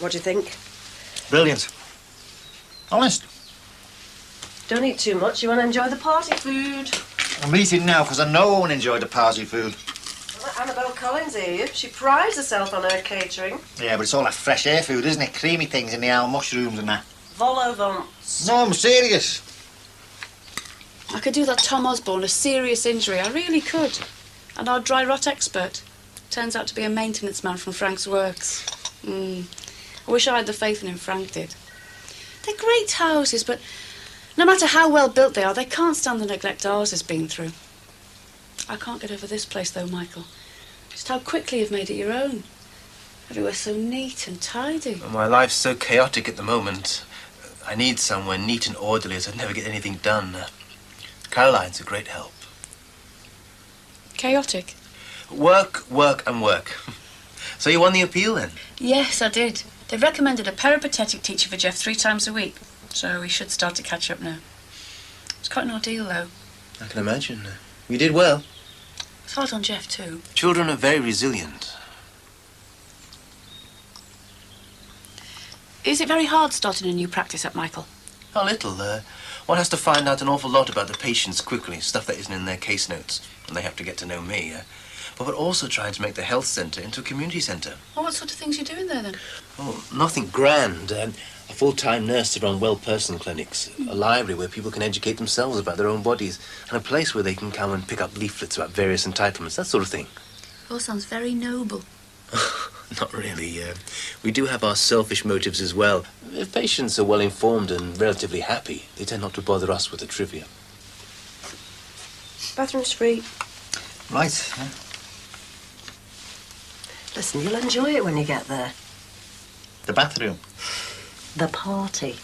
What do you think? Brilliant. Honest. Don't eat too much. You want to enjoy the party food. I'm eating now because I know I won't enjoy the party food. Well, Annabelle Collins here. She prides herself on her catering. Yeah, but it's all that fresh air food, isn't it? Creamy things in the owl mushrooms and that. Vol au vent. No, I'm serious. I could do that Tom Osborne a serious injury. I really could. And our dry rot expert. Turns out to be a maintenance man from Frank's works. I wish I had the faith in him Frank did. They're great houses, but no matter how well built they are, they can't stand the neglect ours has been through. I can't get over this place, though, Michael. Just how quickly you've made it your own. Everywhere so neat and tidy. Well, my life's so chaotic at the moment. I need somewhere neat and orderly, as I'd never get anything done. Caroline's a great help. Chaotic? Work, work, and work. So you won the appeal, then? Yes, I did. They've recommended a peripatetic teacher for Jeff 3 times a week. So we should start to catch up now. It's quite an ordeal, though. I can imagine. You did well. It's hard on Jeff, too. Children are very resilient. Is it very hard starting a new practice up, Michael? A little. One has to find out an awful lot about the patients quickly, stuff that isn't in their case notes, and they have to get to know me. But we're also trying to make the health centre into a community centre. Well, what sort of things are you doing there, then? Oh, nothing grand. A full-time nurse to run well-person clinics, a library where people can educate themselves about their own bodies, and a place where they can come and pick up leaflets about various entitlements, that sort of thing. All sounds very noble. Not really. We do have our selfish motives as well. If patients are well-informed and relatively happy, they tend not to bother us with the trivia. Bathroom's free. Right. Listen, you'll enjoy it when you get there. The bathroom. The party.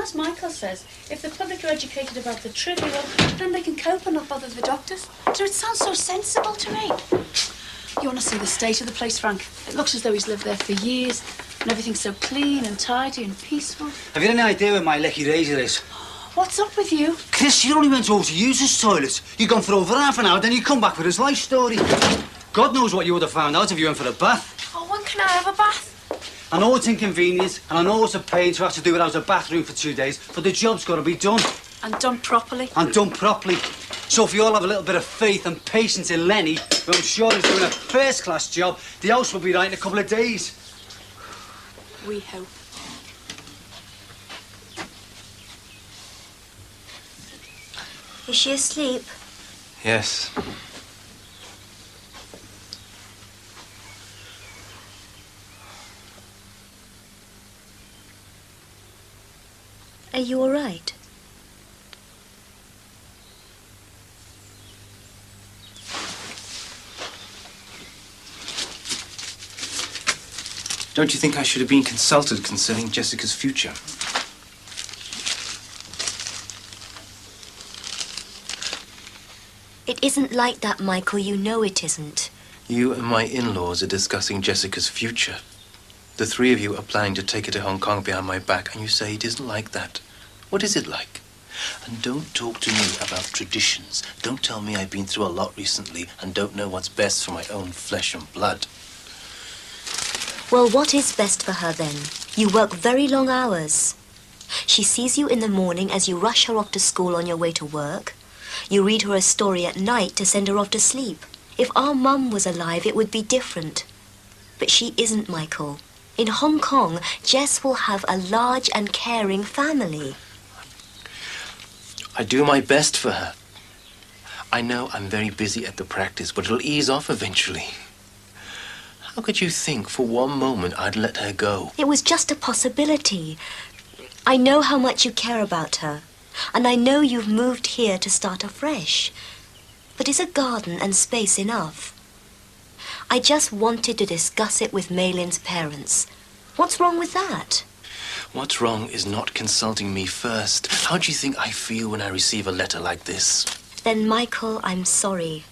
As Michael says, if the public are educated about the trivia, well, then they can cope and not bother the doctors. So it sounds so sensible to me. You want to see the state of the place, Frank? It looks as though he's lived there for years, and everything's so clean and tidy and peaceful. Have you any idea where my lecky razor is? What's up with you? Chris, you only went over to use his toilet. You've gone for over half an hour, then you come back with his life story. God knows what you would have found out if you went for a bath. Oh, when can I have a bath? I know it's inconvenient, and I know it's a pain to have to do without a bathroom for 2 days, but the job's got to be done. And done properly? And done properly. So if you all have a little bit of faith and patience in Lenny, who I'm sure is doing a first-class job, the house will be right in a couple of days. We hope. Is she asleep? Yes. Are you all right? Don't you think I should have been consulted concerning Jessica's future? It isn't like that, Michael. You know it isn't. You and my in-laws are discussing Jessica's future. The 3 of you are planning to take her to Hong Kong behind my back, and you say it isn't like that. What is it like? And don't talk to me about traditions. Don't tell me I've been through a lot recently and don't know what's best for my own flesh and blood. Well, what is best for her, then? You work very long hours. She sees you in the morning as you rush her off to school on your way to work. You read her a story at night to send her off to sleep. If our mum was alive, it would be different. But she isn't, Michael. In Hong Kong, Jess will have a large and caring family. I do my best for her. I know I'm very busy at the practice, but it'll ease off eventually. How could you think for one moment I'd let her go? It was just a possibility. I know how much you care about her. And I know you've moved here to start afresh. But is a garden and space enough? I just wanted to discuss it with Maylin's parents. What's wrong with that? What's wrong is not consulting me first. How do you think I feel when I receive a letter like this? Then, Michael, I'm sorry.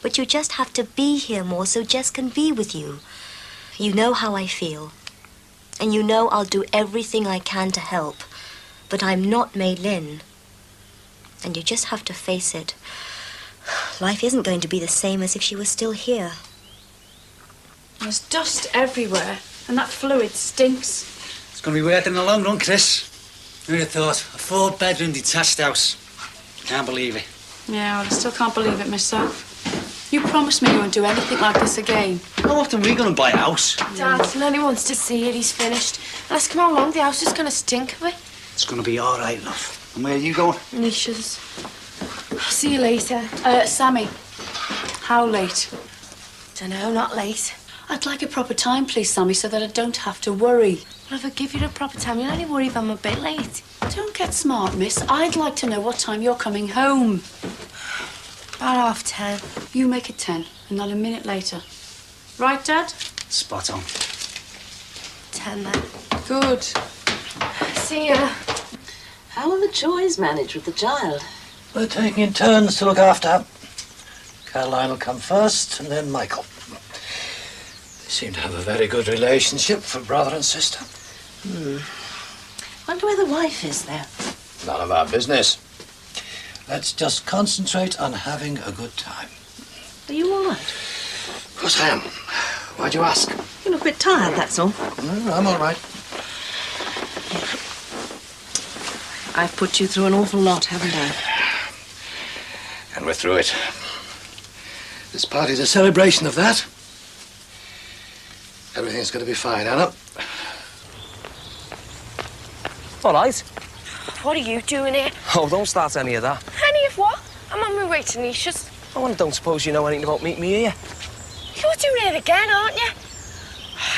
But you just have to be here more so Jess can be with you. You know how I feel. And you know I'll do everything I can to help. But I'm not Mei Lin. And you just have to face it. Life isn't going to be the same as if she was still here. There's dust everywhere, and that fluid stinks. It's going to be worth it in the long run, Chris. Who'd have thought? A 4-bedroom detached house. Can't believe it. Yeah, well, I still can't believe it myself. You promised me you wouldn't do anything like this again. How often are we going to buy a house? Dad, Lenny wants to see it. He's finished. Ask him how long the house is going to stink of it. It's going to be all right, love. And where are you going? Nisha's. I'll see you later. Sammy, how late? Dunno, not late. I'd like a proper time, please, Sammy, so that I don't have to worry. Well, if I give you the proper time, you'll only worry if I'm a bit late. Don't get smart, miss. I'd like to know what time you're coming home. About 10:30. You make it 10, and not a minute later. Right, Dad? Spot on. 10 then. Good. See ya. How will the Joys manage with the child? We're taking in turns to look after her. Caroline will come first, and then Michael. They seem to have a very good relationship for brother and sister. Wonder where the wife is now. None of our business. Let's just concentrate on having a good time. Are you all right? Of course I am. Why'd you ask? You look a bit tired, that's all. No, I'm all right. I've put you through an awful lot, haven't I? And we're through it. This party's a celebration of that. Everything's going to be fine, Anna. All right. What are you doing here? Oh, don't start any of that. Any of what? I'm on my way to Nisha's. Oh, and don't suppose you know anything about meeting me here. You're doing it again, aren't you?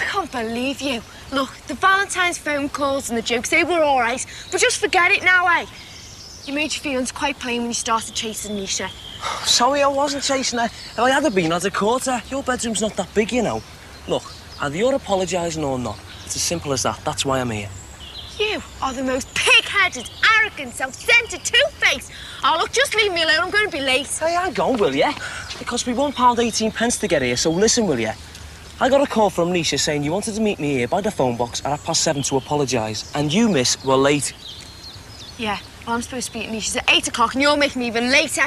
I can't believe you. Look, the Valentine's phone calls and the jokes, they were all right. But just forget it now, eh? You made your feelings quite plain when you started chasing Nisha. Sorry, I wasn't chasing her. If I had been, I'd have caught her. Your bedroom's not that big, you know. Look, either you're apologising or not. It's as simple as that. That's why I'm here. You are the most pig-headed, arrogant, self-centred two-face. Oh, look, just leave me alone. I'm going to be late. Hey, hang on, will ya? It cost me £1.18 to get here, so listen, will ya? I got a call from Nisha saying you wanted to meet me here by the phone box at 7:30 to apologise. And you, miss, were late. Yeah, well, I'm supposed to be at Nisha's at 8 o'clock and you're making me even later.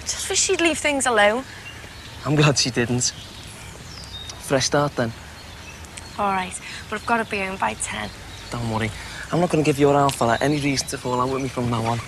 Just wish she'd leave things alone. I'm glad she didn't. Fresh start, then. All right, but I've got to be home by 10. Don't worry. I'm not going to give your old fella any reason to fall out with me from now on.